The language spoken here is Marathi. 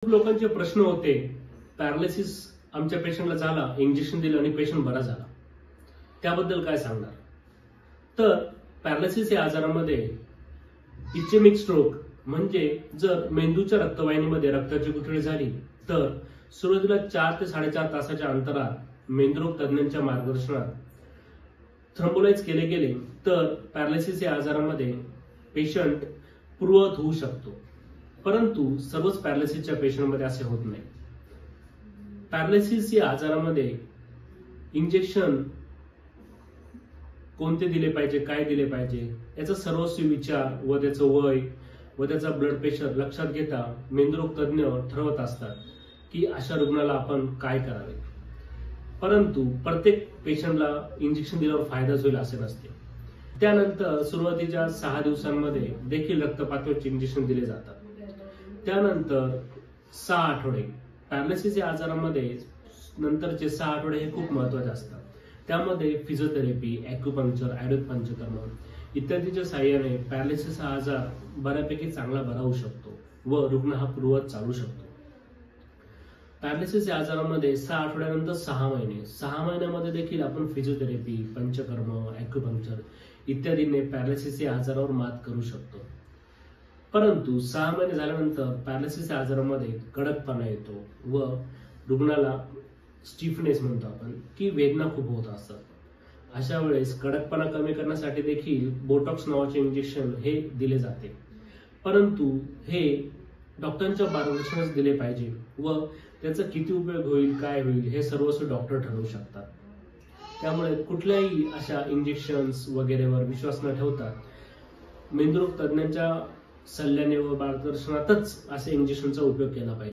खूप लोकांचे प्रश्न होते, पॅरालिसिस आमच्या पेशंटला झाला, इंजेक्शन दिलं आणि पेशंट बरा झाला, त्याबद्दल काय सांगणार? तर पॅरालिसिस या आजारामध्ये इस्केमिक स्ट्रोक म्हणजे जर मेंदूच्या रक्तवाहिनीमध्ये रक्ताची गुठळी झाली तर सुरुवातीला 4 ते 4.5 तासाच्या अंतरात मेंदूरोग तज्ञांच्या मार्गदर्शनात थ्रोम्बोलाइज केले गेले तर पॅरालिसिस या आजारामध्ये पेशंट पूर्ववत होऊ शकतो. परंतु सर्वच पॅरालिसिसच्या पेशंटमध्ये असे होत नाही. पॅरालिसिस या आजारामध्ये इंजेक्शन कोणते दिले पाहिजे, काय दिले पाहिजे याचा सर्वस्वी विचार व त्याचं वय व त्याचा ब्लड प्रेशर लक्षात घेता मेंदूरोग तज्ञ ठरवत असतात की अशा रुग्णाला आपण काय करावे. परंतु प्रत्येक पेशंटला इंजेक्शन दिल्यावर फायदाच होईल असे नसते. त्यानंतर सुरुवातीच्या 6 दिवसांमध्ये देखील रक्तपातळीचे इंजेक्शन दिले जातात. त्यानंतर 6 आठवडे पॅरालिसिस या आजारामध्ये नंतरचे 6 आठवडे हे खूप महत्त्वाचे असतात. त्यामध्ये फिजिओथेरपी, ॲक्युपंक्चर, आयुर्वेद पंचकर्म इत्यादीच्या साहाय्याने पॅरालिसिस हा आजार बऱ्यापैकी चांगला बरा होऊ शकतो व रुग्ण हा पूर्ववत चालू शकतो. पॅरालिसिस या आजारामध्ये 6 आठवड्यानंतर 6 महिने 6 महिन्यामध्ये देखील आपण फिजिओथेरपी, पंचकर्म, ॲक्युपंक्चर इत्यादीने पॅरालिसिस या आजारावर मात करू शकतो. परंतु 6 महिने झाल्यानंतर पॅरालिसिस या आजारामध्ये कडकपणा येतो व रुग्णाला स्टिफनेस म्हणतो आपण की वेदना खूप होत असतात. अशा वेळेस कडकपणा कमी करण्यासाठी देखील बोटॉक्स नावाचे इंजेक्शन हे दिले जाते. परंतु हे डॉक्टरांच्या मार्गदर्शनात दिले पाहिजे व त्याचा किती उपयोग होईल, काय होईल हे सर्वस्व डॉक्टर ठरवू शकतात. त्यामुळे कुठल्याही अशा इंजेक्शन्स वगैरेवर विश्वास न ठेवता मेंदूरोग तज्ञांच्या सल्ल्याने व मार्गदर्शनातच असे इंजेक्शनचा उपयोग केला पाहिजे.